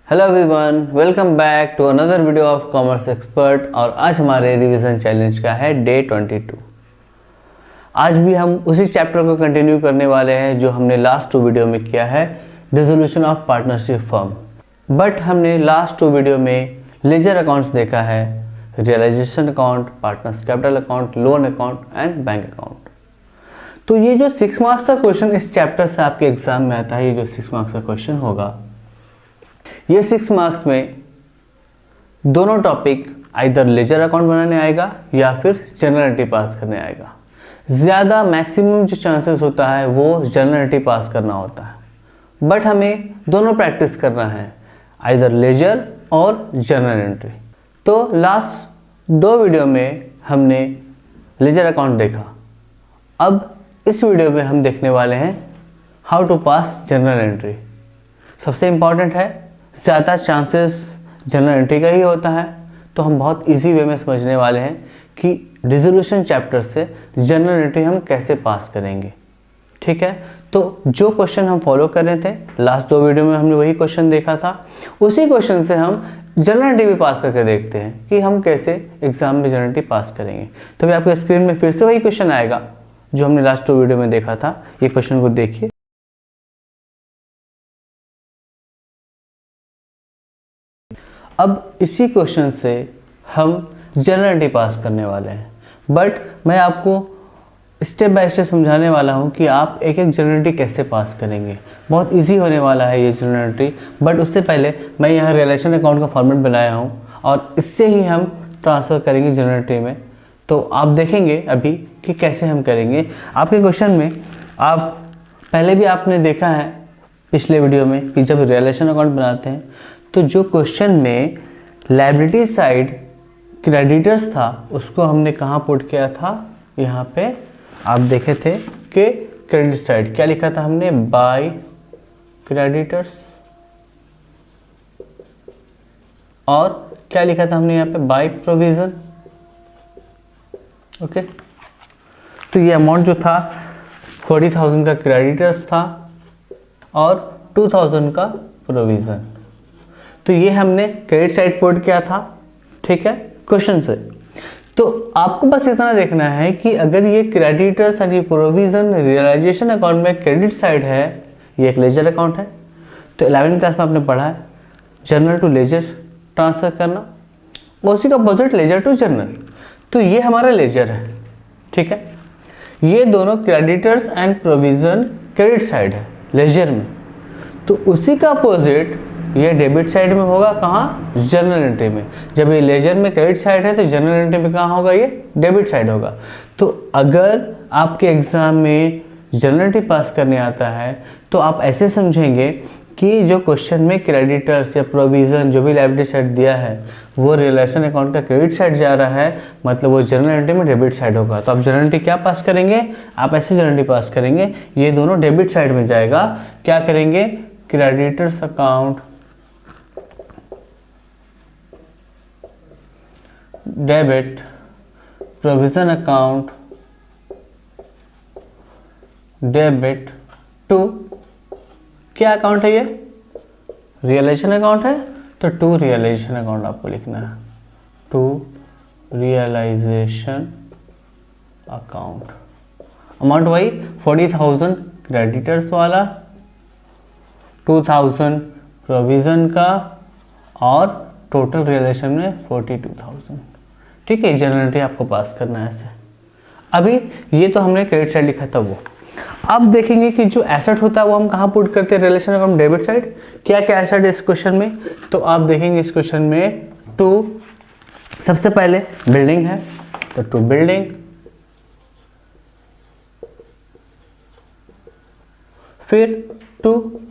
Hello everyone, welcome back to another video of Commerce Expert. और आज हमारे revision challenge का है डे 22। आज भी हम उसी चैप्टर को कंटिन्यू करने वाले हैं जो हमने लास्ट 2 वीडियो में किया है, dissolution of partnership firm. But हमने लास्ट 2 वीडियो में लेजर अकाउंट्स देखा है, realisation account, partners capital account, loan account and bank account. तो ये जो 6 मार्क्स का क्वेश्चन इस चैप्टर से आपके एग्जाम में आता है, ये जो 6 मार्क्स का क्वेश्चन होगा, ये 6 मार्क्स में दोनों टॉपिक आइदर लेजर अकाउंट बनाने आएगा या फिर जनरल एंट्री पास करने आएगा। ज़्यादा मैक्सिमम जो चांसेस होता है वो जनरल एंट्री पास करना होता है, बट हमें दोनों प्रैक्टिस करना है, आइदर लेजर और जनरल एंट्री। तो लास्ट 2 वीडियो में हमने लेजर अकाउंट देखा, अब इस वीडियो में हम देखने वाले हैं how to pass journal entry. सबसे इम्पॉर्टेंट है, ज़्यादा चांसेस जनरल एंट्री का ही होता है, तो हम बहुत इजी वे में समझने वाले हैं कि डिसोल्यूशन चैप्टर से जनरल एंट्री हम कैसे पास करेंगे। ठीक है, तो जो क्वेश्चन हम फॉलो कर रहे थे लास्ट 2 वीडियो में, हमने वही क्वेश्चन देखा था, उसी क्वेश्चन से हम जनरल एंट्री भी पास करके देखते हैं कि हम कैसे एग्जाम में जनरल एंट्री पास करेंगे। तो अभी आपके स्क्रीन में फिर से वही क्वेश्चन आएगा जो हमने लास्ट 2 वीडियो में देखा था। ये क्वेश्चन को देखिए। अब इसी क्वेश्चन से हम जनरल एंट्री पास करने वाले हैं, बट मैं आपको स्टेप बाय स्टेप समझाने वाला हूं कि आप एक एक जनरल एंट्री कैसे पास करेंगे। बहुत इजी होने वाला है ये जनरल एंट्री, बट उससे पहले मैं यहाँ रिलेशन अकाउंट का फॉर्मेट बनाया हूँ और इससे ही हम ट्रांसफ़र करेंगे जनरल एंट्री में। तो आप देखेंगे अभी कि कैसे हम करेंगे। आपके क्वेश्चन में आप पहले भी आपने देखा है पिछले वीडियो में कि जब रिलेशन अकाउंट बनाते हैं तो जो क्वेश्चन में लायबिलिटी साइड क्रेडिटर्स था उसको हमने कहाँ पुट किया था, यहाँ पे आप देखे थे कि क्रेडिट साइड क्या लिखा था हमने, बाय क्रेडिटर्स, और क्या लिखा था हमने यहाँ पे, बाय प्रोविजन। ओके, तो ये अमाउंट जो था 40,000 का क्रेडिटर्स था और 2,000 का प्रोविजन। तो ये हमने क्रेडिट साइड पुट किया था, ठीक है, क्वेश्चन से। तो आपको बस इतना देखना है कि अगर ये क्रेडिटर्स यानी प्रोविजन रियलाइजेशन अकाउंट में क्रेडिट साइड है, ये एक लेजर अकाउंट है, तो 11वीं क्लास में आपने पढ़ा है जनरल टू लेजर ट्रांसफर करना, उसी का अपोजिट लेजर टू जनरल। तो ये हमारा लेजर है, ठीक है, ये दोनों creditors and provision credit side है लेजर में, तो उसी का अपोजिट ये डेबिट साइड में होगा, कहाँ, जनरल एंट्री में। जब ये लेजर में क्रेडिट साइड है तो जनरल एंट्री में कहाँ होगा, ये डेबिट साइड होगा। तो अगर आपके एग्जाम में जनरल एंट्री पास करने आता है तो आप ऐसे समझेंगे कि जो क्वेश्चन में क्रेडिटर्स या प्रोविजन जो भी लायबिलिटी साइड दिया है वो रिलेशन अकाउंट का क्रेडिट साइड जा रहा है, मतलब वो जनरल एंट्री में डेबिट साइड होगा। तो आप जनरल एंट्री क्या पास करेंगे, आप ऐसे जनरल एंट्री पास करेंगे, ये दोनों डेबिट साइड में जाएगा। क्या करेंगे, creditors account debit, provision account debit to, क्या अकाउंट है ये, रियलाइजेशन अकाउंट है, तो टू रियलाइजेशन अकाउंट आपको लिखना है, टू रियलाइजेशन अकाउंट। अमाउंट वही 40,000 क्रेडिटर्स वाला, 2,000 प्रोविजन का और टोटल रियलाइजेशन में 42,000। ठीक है, जनरल एंट्री आपको पास करना है ऐसे। अभी ये तो हमने क्रेडिट साइड लिखा था वो। अब देखेंगे कि जो एसेट होता है वो हम कहाँ पुट करते हैं, रिलेशन अकाउंट डेबिट साइड। क्या क्या एसेट है इस क्वेश्चन में, तो आप देखेंगे इस क्वेश्चन में टू, सबसे पहले बिल्डिंग है तो टू बिल्डिंग, फिर टू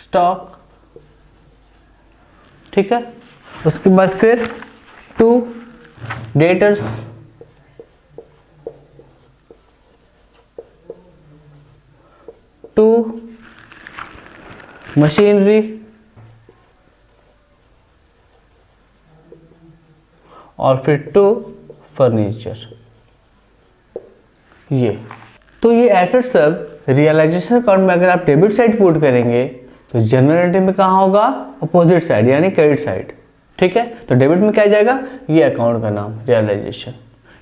स्टॉक, ठीक है, उसके बाद फिर टू डेटर्स, टू मशीनरी, और फिर टू फर्नीचर। ये तो ये एसेट सब रियलाइजेशन अकाउंट में अगर आप डेबिट साइड पुट करेंगे तो जनरल एंट्री में कहाँ होगा, अपोजिट साइड यानी क्रेडिट साइड। ठीक है, तो डेबिट में क्या आ जाएगा, ये अकाउंट का नाम रियलाइजेशन।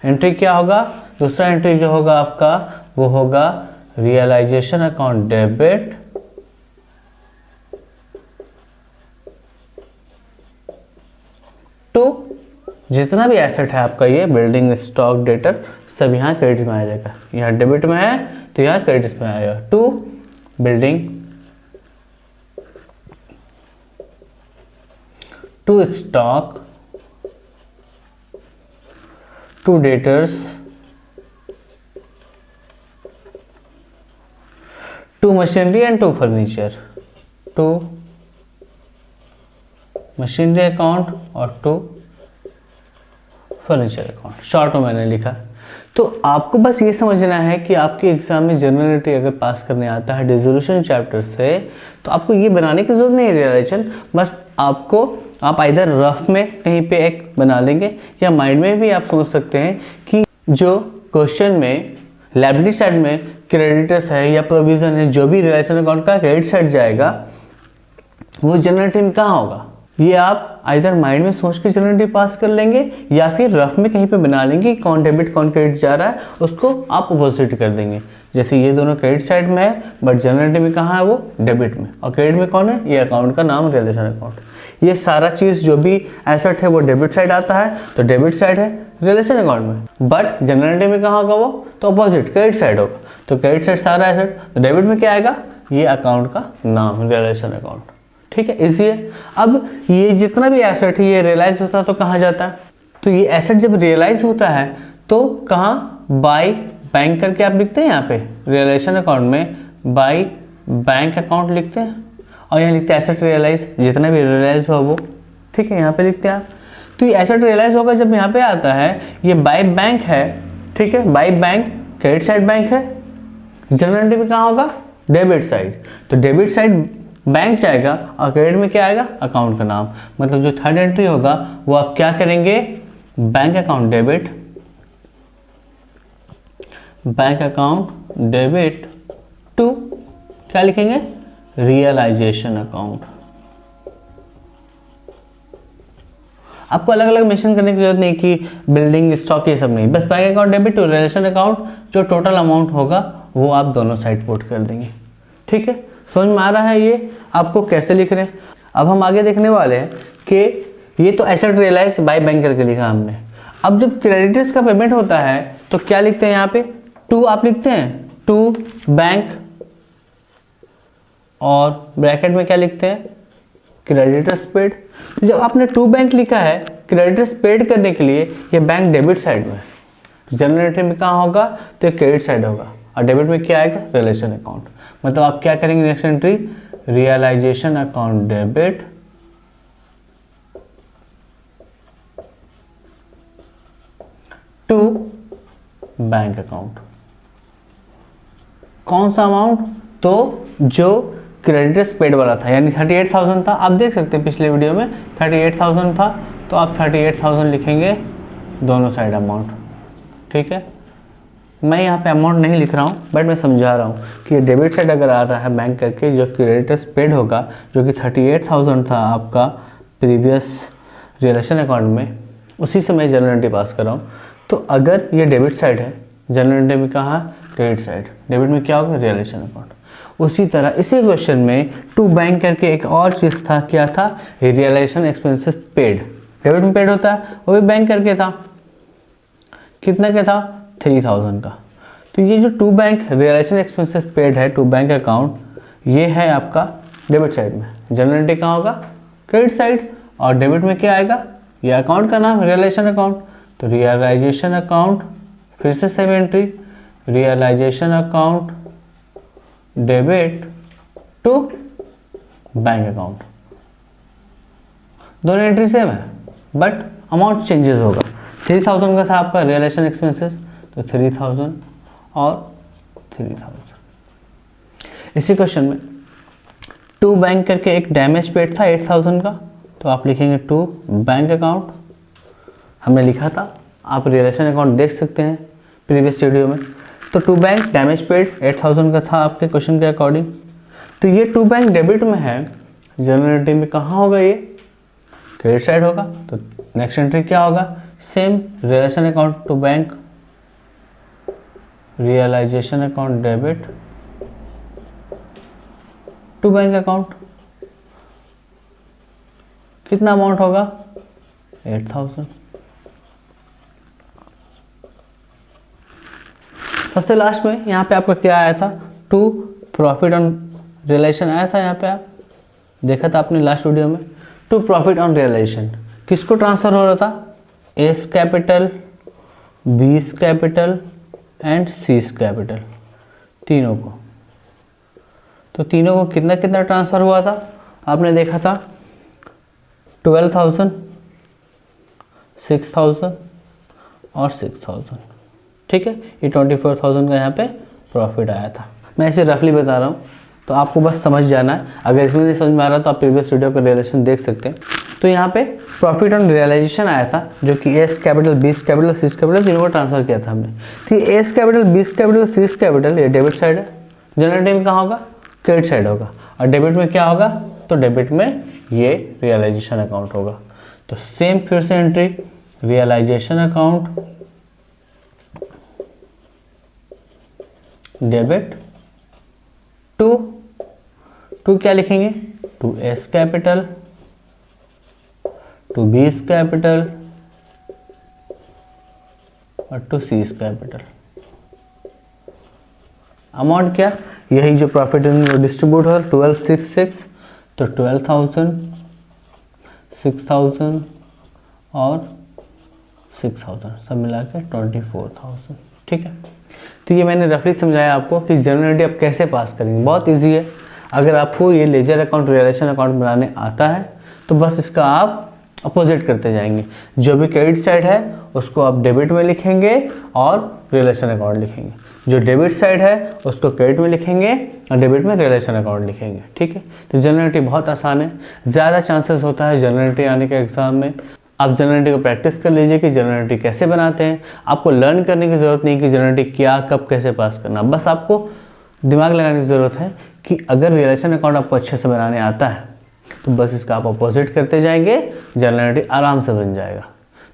एंट्री क्या होगा, दूसरा एंट्री जो होगा आपका वो होगा रियलाइजेशन अकाउंट डेबिट टू जितना भी एसेट है आपका, ये बिल्डिंग स्टॉक डेटर सब यहाँ क्रेडिट में आ जाएगा। यहाँ डेबिट में है तो यहाँ क्रेडिट में आएगा। To building, to stock, to debtors, to machinery and to furniture. To machinery account और टू फर्नीचर अकाउंट, शॉर्ट में मैंने लिखा। तो आपको बस ये समझना है कि आपके एग्जाम में जनरल एंट्री अगर पास करने आता है डिसोल्यूशन चैप्टर से, तो आपको ये बनाने की जरूरत नहीं है रियलाइजेशन। बस आप इधर रफ में कहीं पे एक बना लेंगे, या माइंड में भी आप सोच सकते हैं कि जो क्वेश्चन में लायबिलिटी साइड में क्रेडिटर्स है या प्रोविजन है, जो भी रियलाइजेशन अकाउंट का क्रेडिट साइड जाएगा वो जनरल एंट्री में कहाँ होगा, ये आप इधर माइंड में सोच के जनरल एंट्री पास कर लेंगे, या फिर रफ में कहीं पे बना लेंगे कि कौन डेबिट कौन क्रेडिट जा रहा है, उसको आप अपोजिट कर देंगे। जैसे ये दोनों क्रेडिट साइड में है बट जनरल एंट्री में कहाँ है, वो डेबिट में, और क्रेडिट में कौन है, ये अकाउंट का नाम रियलाइजेशन अकाउंट। ये सारा चीज़ जो भी एसेट है वो डेबिट साइड आता है, तो डेबिट साइड है रियलाइजेशन अकाउंट में। बट जनरल एंट्री में कहाँ होगा वो, तो अपोजिट क्रेडिट साइड होगा। तो क्रेडिट साइड सारा एसेट, तो डेबिट में क्या आएगा, ये अकाउंट का नाम रियलाइजेशन अकाउंट। ठीक है, इजी है। अब ये जितना भी एसेट है ये रियलाइज होता है तो कहाँ जाता है, तो ये एसेट जब रियलाइज होता है तो कहाँ, बाय बैंक करके आप लिखते हैं यहाँ पे रियलाइजेशन अकाउंट में, बाय बैंक अकाउंट लिखते हैं, और यहाँ लिखते हैं एसेट रियलाइज, जितना भी रियलाइज हो वो। ठीक है, यहाँ पे लिखते हैं आप। तो ये एसेट रियलाइज होगा जब यहाँ पे आता है, ये बाय बैंक है। ठीक है, by bank credit side bank है, जनरल एंट्री में कहाँ होगा, डेबिट साइड। तो डेबिट साइड बैंक जाएगा और क्रेडिट में क्या आएगा, अकाउंट का नाम। मतलब जो थर्ड एंट्री होगा वो आप क्या करेंगे, bank account debit, bank account debit to क्या लिखेंगे, रियलाइजेशन अकाउंट। आपको अलग अलग मेंशन करने की जरूरत नहीं कि बिल्डिंग स्टॉक ये सब नहीं, बस bank account debit to realisation account, जो टोटल अमाउंट होगा वो आप दोनों साइड पुट कर देंगे। ठीक है, समझ में आ रहा है ये आपको कैसे लिख रहे हैं। अब हम आगे देखने वाले हैं कि ये तो एसेट रियलाइज बाय बैंक करके लिखा हमने। अब जब क्रेडिटर्स का पेमेंट होता है तो क्या लिखते हैं यहाँ पे, टू आप लिखते हैं, टू बैंक, और ब्रैकेट में क्या लिखते हैं, क्रेडिटर्स पेड। जब आपने टू बैंक लिखा है क्रेडिटर्स पेड करने के लिए, ये बैंक डेबिट साइड में है, जनरल एंट्री में कहाँ होगा, तो ये क्रेडिट साइड होगा, और डेबिट में क्या आएगा, रियलाइजेशन अकाउंट। मतलब आप क्या करेंगे next entry, realisation account debit to bank account. कौन सा अमाउंट, तो जो क्रेडिटर्स पेड वाला था, यानी 38,000 था। आप देख सकते हैं पिछले वीडियो में 38,000 था, तो आप 38,000 लिखेंगे दोनों साइड अमाउंट। ठीक है, मैं यहाँ पे अमाउंट नहीं लिख रहा हूँ बट मैं समझा रहा हूँ कि ये डेबिट साइड अगर आ रहा है बैंक करके, जो क्रेडिटर्स पेड होगा, जो कि 38,000 था आपका प्रीवियस रियलाइजेशन अकाउंट में, उसी से मैं जनरल एंट्री पास कर रहा हूँ। तो अगर ये डेबिट साइड है, जनरल एंट्री में कहाँ, क्रेडिट साइड, डेबिट में क्या होगा, रियलाइजेशन अकाउंट। उसी तरह इसी क्वेश्चन में टू बैंक करके एक और चीज़ था, क्या था, रियलाइजेशन एक्सपेंसेस पेड। डेबिट में पेड होता है, वो भी बैंक करके था, कितना का था, 3,000 का। तो ये जो to bank realisation expenses paid है, टू बैंक अकाउंट, ये है आपका डेबिट साइड में। जनरल एंट्री कहाँ होगा, क्रेडिट साइड, और डेबिट में क्या आएगा, ये अकाउंट का नाम रियलाइजेशन अकाउंट। तो रियलाइजेशन अकाउंट, फिर से same entry, realisation account debit to bank account. दोनों एंट्री सेम है बट अमाउंट चेंजेस होगा। 3,000 का था आपका रियलाइजेशन एक्सपेंसेस, तो 3,000 और 3,000। इसी क्वेश्चन में टू बैंक करके एक डैमेज पेड था 8,000 का, तो आप लिखेंगे टू बैंक अकाउंट। हमने लिखा था, आप रियलाइजेशन अकाउंट देख सकते हैं प्रीवियस वीडियो में। तो टू बैंक डैमेज पेड 8,000 का था आपके क्वेश्चन के अकॉर्डिंग। तो ये टू बैंक डेबिट में है, जनरल एंट्री में कहाँ होगा, ये क्रेडिट साइड होगा। तो नेक्स्ट एंट्री क्या होगा, same realisation account to bank, realisation account debit to bank account. कितना अमाउंट होगा, 8000। सबसे लास्ट में यहाँ पे आपका क्या आया था, टू प्रॉफिट ऑन रियलाइजेशन आया था। यहाँ पे आप देखा था आपने लास्ट वीडियो में, टू प्रॉफिट ऑन रियलाइजेशन किसको ट्रांसफर हो रहा था, A's capital, B's capital and C's capital, तीनों को। तो तीनों को कितना कितना ट्रांसफर हुआ था, आपने देखा था 12,000, 6,000 और 6,000। ठीक है, ये 24,000 का यहाँ पे प्रॉफिट आया था। मैं ऐसे रफली बता रहा हूँ, तो आपको बस समझ जाना है। अगर इसमें नहीं समझ में आ रहा तो आप प्रीवियस वीडियो का रिलेशन देख सकते हैं। तो यहाँ पे प्रॉफिट ऑन रियलाइजेशन आया था, जो कि एस कैपिटल, बीस कैपिटल, सीस कैपिटल तीनों को ट्रांसफर किया था हमने। ठीक है, एस कैपिटल, बीस कैपिटल, सीस कैपिटल ये डेबिट साइड है, जनरल एंट्री में कहाँ होगा, क्रेडिट साइड होगा। और डेबिट में क्या होगा, तो डेबिट में ये रियलाइजेशन अकाउंट होगा। तो सेम फिर से entry, realisation account debit to क्या लिखेंगे, to A's capital, to B's capital और टू सीस कैपिटल। अमाउंट क्या, यही जो प्रॉफिट डिस्ट्रीब्यूट हो 1266, तो 12,000, 6,000 और 6,000 सब मिला के 24,000। ठीक है, तो ये मैंने रफली समझाया आपको कि जनरल एंट्री आप कैसे पास करेंगे। बहुत इजी है। अगर आपको ये लेजर अकाउंट, रियलाइजेशन अकाउंट बनाने आता है तो बस इसका आप अपोजिट करते जाएंगे। जो भी क्रेडिट साइड है उसको आप डेबिट में लिखेंगे और रियलाइजेशन अकाउंट लिखेंगे। जो डेबिट साइड है उसको क्रेडिट में लिखेंगे और डेबिट में रियलाइजेशन अकाउंट लिखेंगे। ठीक है, तो जनरल एंट्री बहुत आसान है। ज़्यादा चांसेस होता है जनरल एंट्री आने के एग्जाम में। आप जनरल एंट्री को प्रैक्टिस कर लीजिए कि जनरल एंट्री कैसे बनाते हैं। आपको लर्न करने की ज़रूरत नहीं कि जनरल एंट्री क्या, कब, कैसे पास करना। बस आपको दिमाग लगाने की ज़रूरत है कि अगर रियलाइजेशन अकाउंट आपको अच्छे से बनाने आता है तो बस इसका आप अपोजिट करते जाएंगे, जनरल एंट्री आराम से बन जाएगा।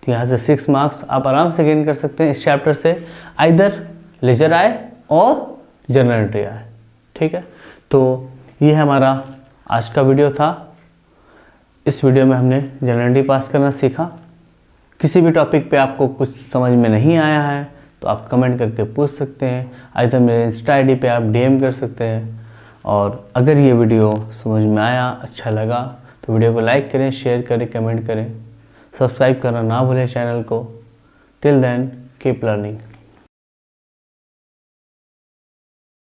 तो यहाँ से 6 मार्क्स आप आराम से गेन कर सकते हैं इस चैप्टर से, आइदर लेजर आए और जनरल एंट्री आए। ठीक है, तो ये हमारा आज का वीडियो था। इस वीडियो में हमने जनरल एंट्री पास करना सीखा। किसी भी टॉपिक पे आपको कुछ समझ में नहीं आया है तो आप कमेंट करके पूछ सकते हैं, आइदर मेरे इंस्टा आईडी पे आप डीएम कर सकते हैं। और अगर ये वीडियो समझ में आया, अच्छा लगा तो वीडियो को लाइक करें, शेयर करें, कमेंट करें, सब्सक्राइब करना ना भूलें चैनल को। Till then keep learning.